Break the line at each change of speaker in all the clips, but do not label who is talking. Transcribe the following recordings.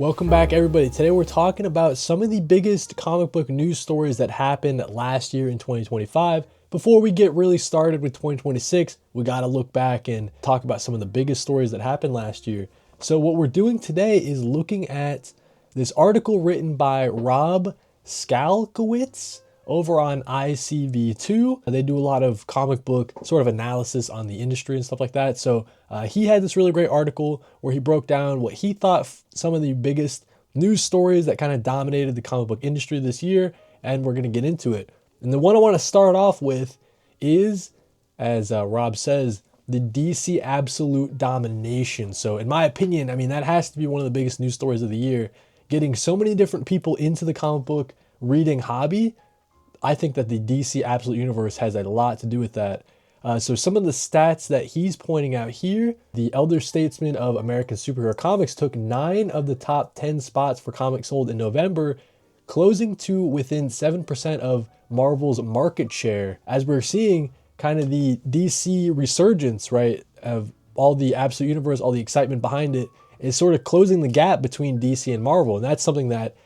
Welcome back, everybody. Today we're talking about some of the biggest comic book news stories that happened last year in 2025. Before we get really started with 2026, we got to look back and talk about some of the biggest stories that happened last year. So what we're doing today is looking at this article written by Rob Skalkowitz over on ICV2. They do a lot of comic book sort of analysis on the industry and stuff like that. So he had this really great article where he broke down what he thought some of the biggest news stories that kind of dominated the comic book industry this year, and we're going to get into it. And the one I want to start off with is, as Rob says, the DC absolute domination. So in my opinion, I mean, that has to be one of the biggest news stories of the year. Getting so many different people into the comic book reading hobby, I think that the DC Absolute Universe has a lot to do with that. So some of the stats that he's pointing out here, the elder statesman of American superhero comics took 9 of the top 10 spots for comics sold in November, closing to within 7% of Marvel's market share. As we're seeing kind of the DC resurgence, right, of all the Absolute Universe, all the excitement behind it, is sort of closing the gap between DC and Marvel. And that's something that,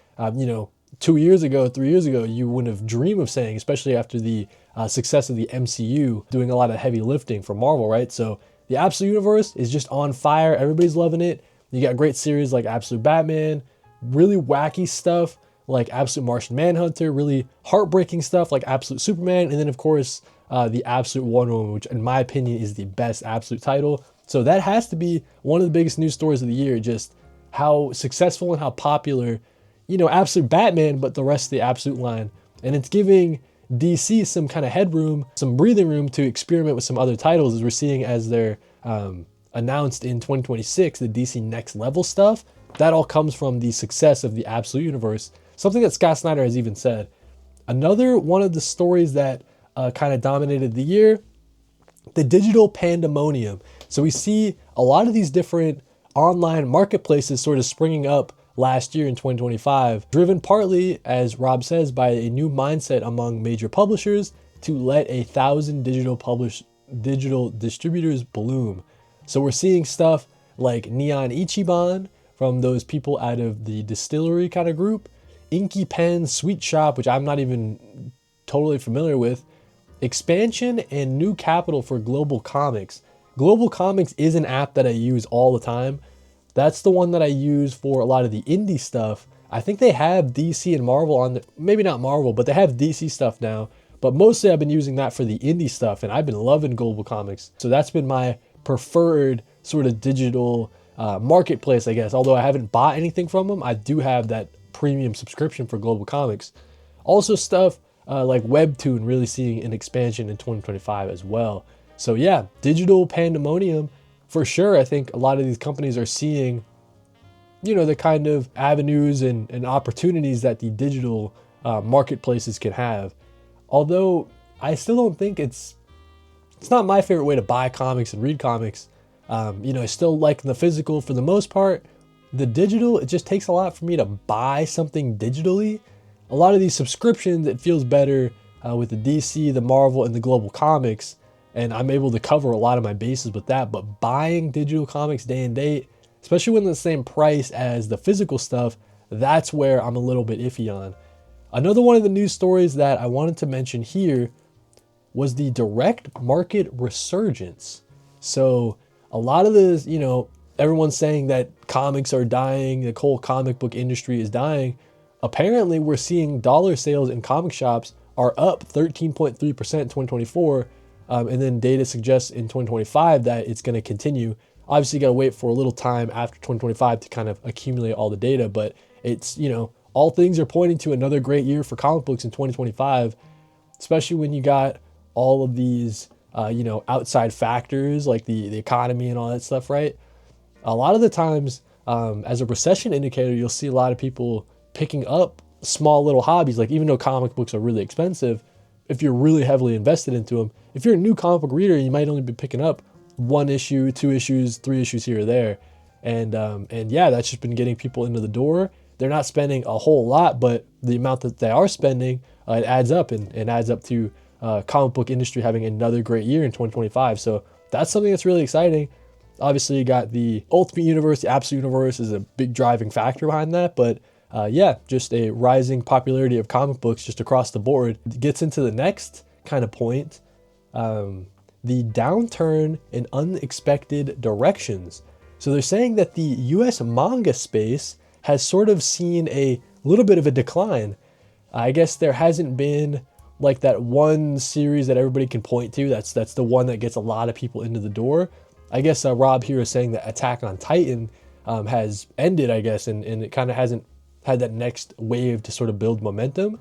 2 years ago, 3 years ago, you wouldn't have dreamed of saying, especially after the success of the MCU doing a lot of heavy lifting for Marvel, right? So the Absolute Universe is just on fire. Everybody's loving it. You got great series like Absolute Batman, really wacky stuff like Absolute Martian Manhunter, really heartbreaking stuff like Absolute Superman, and then of course the Absolute Wonder Woman, which in my opinion is the best Absolute title. So that has to be one of the biggest news stories of the year, just how successful and how popular, Absolute Batman, but the rest of the Absolute line. And it's giving DC some kind of headroom, some breathing room to experiment with some other titles, as we're seeing as they're announced in 2026, the DC Next Level stuff. That all comes from the success of the Absolute Universe, something that Scott Snyder has even said. Another one of the stories that kind of dominated the year, the digital pandemonium. So we see a lot of these different online marketplaces sort of springing up last year in 2025, driven partly, as Rob says, by a new mindset among major publishers to let 1,000 digital distributors bloom. So we're seeing stuff like Neon Ichiban from those people out of the distillery kind of group, Inky Pen Sweet Shop, which I'm not even totally familiar with, expansion and new capital for Global Comics. Global Comics is an app that I use all the time. That's the one that I use for a lot of the indie stuff. I think they have DC and Marvel on maybe not Marvel, but they have DC stuff now. But mostly I've been using that for the indie stuff, and I've been loving Global Comics. So that's been my preferred sort of digital marketplace, I guess. Although I haven't bought anything from them, I do have that premium subscription for Global Comics. Also stuff like Webtoon really seeing an expansion in 2025 as well. So yeah, digital pandemonium. For sure, I think a lot of these companies are seeing, the kind of avenues and opportunities that the digital marketplaces can have. Although I still don't think it's not my favorite way to buy comics and read comics. I still like the physical for the most part. The digital, it just takes a lot for me to buy something digitally. A lot of these subscriptions, it feels better with the DC, the Marvel, and the Global Comics. And I'm able to cover a lot of my bases with that. But buying digital comics day and date, especially when they're the same price as the physical stuff, that's where I'm a little bit iffy on. Another one of the news stories that I wanted to mention here was the direct market resurgence. So a lot of this, everyone's saying that comics are dying, the whole comic book industry is dying. Apparently, we're seeing dollar sales in comic shops are up 13.3% in 2024. And then data suggests in 2025 that it's going to continue. Obviously, you got to wait for a little time after 2025 to kind of accumulate all the data. But it's, all things are pointing to another great year for comic books in 2025, especially when you got all of these, outside factors like the economy and all that stuff, right? A lot of the times, as a recession indicator, you'll see a lot of people picking up small little hobbies. Like even though comic books are really expensive, if you're really heavily invested into them, if you're a new comic book reader, you might only be picking up 1 issue, 2 issues, 3 issues here or there. And yeah, that's just been getting people into the door. They're not spending a whole lot, but the amount that they are spending, it adds up and adds up to comic book industry having another great year in 2025. So that's something that's really exciting. Obviously, you got the Ultimate Universe, the Absolute Universe is a big driving factor behind that, but yeah, just a rising popularity of comic books just across the board. It gets into the next kind of point, the downturn in unexpected directions. So they're saying that the US manga space has sort of seen a little bit of a decline. I guess there hasn't been like that one series that everybody can point to. That's the one that gets a lot of people into the door. I guess Rob here is saying that Attack on Titan has ended, I guess, and it kind of hasn't had that next wave to sort of build momentum.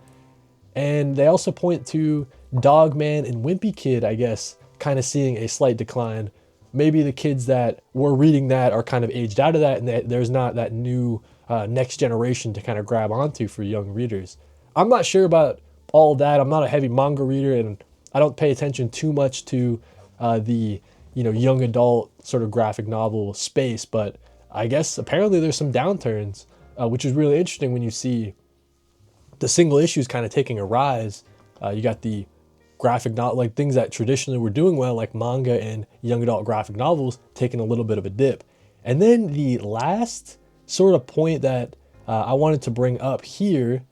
And they also point to Dogman and Wimpy Kid, I guess, kind of seeing a slight decline. Maybe the kids that were reading that are kind of aged out of that, and there's not that new next generation to kind of grab onto for young readers. I'm not sure about all of that. I'm not a heavy manga reader, and I don't pay attention too much to the young adult sort of graphic novel space, but I guess apparently there's some downturns, which is really interesting when you see the single issues kind of taking a rise. You got the graphic novel, like things that traditionally were doing well, like manga and young adult graphic novels, taking a little bit of a dip. And then the last sort of point that I wanted to bring up here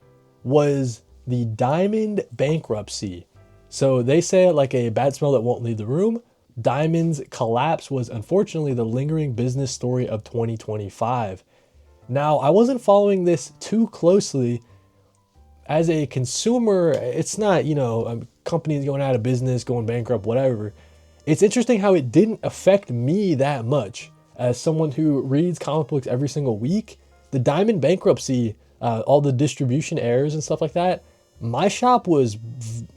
was the Diamond bankruptcy. So they say it like a bad smell that won't leave the room. Diamond's collapse was unfortunately the lingering business story of 2025. Now, I wasn't following this too closely. As a consumer, it's not, companies going out of business, going bankrupt, whatever. It's interesting how it didn't affect me that much. As someone who reads comic books every single week, the Diamond bankruptcy, all the distribution errors and stuff like that, my shop was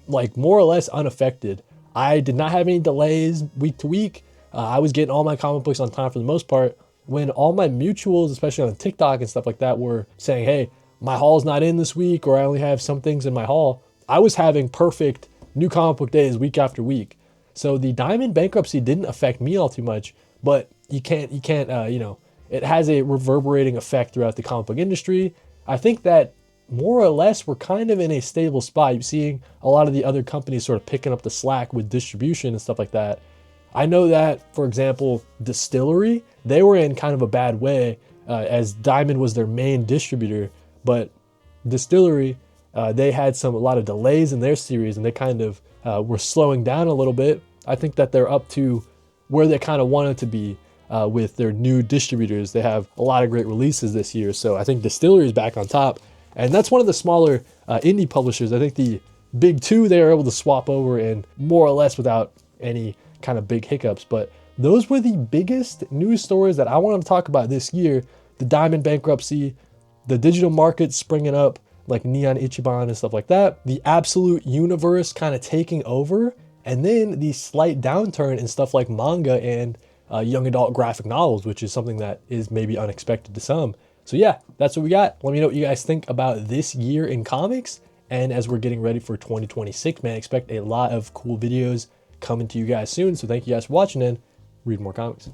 like more or less unaffected. I did not have any delays week to week. I was getting all my comic books on time for the most part. When all my mutuals, especially on TikTok and stuff like that, were saying, hey, my haul's not in this week, or I only have some things in my haul, I was having perfect new comic book days week after week. So the Diamond bankruptcy didn't affect me all too much, but you can't, it has a reverberating effect throughout the comic book industry. I think that more or less we're kind of in a stable spot. You're seeing a lot of the other companies sort of picking up the slack with distribution and stuff like that. I know that, for example, Distillery, they were in kind of a bad way as Diamond was their main distributor, but Distillery, they had a lot of delays in their series, and they kind of were slowing down a little bit. I think that they're up to where they kind of wanted to be with their new distributors. They have a lot of great releases this year, so I think Distillery is back on top. And that's one of the smaller indie publishers. I think the big two, they are able to swap over and more or less without any kind of big hiccups. But those were the biggest news stories that I wanted to talk about this year. The Diamond bankruptcy, the digital markets springing up like Neon Ichiban and stuff like that, the Absolute Universe kind of taking over, and then the slight downturn in stuff like manga and young adult graphic novels, which is something that is maybe unexpected to some. So yeah, that's what we got. Let me know what you guys think about this year in comics. And as we're getting ready for 2026, man, expect a lot of cool videos coming to you guys soon. So thank you guys for watching and read more comics.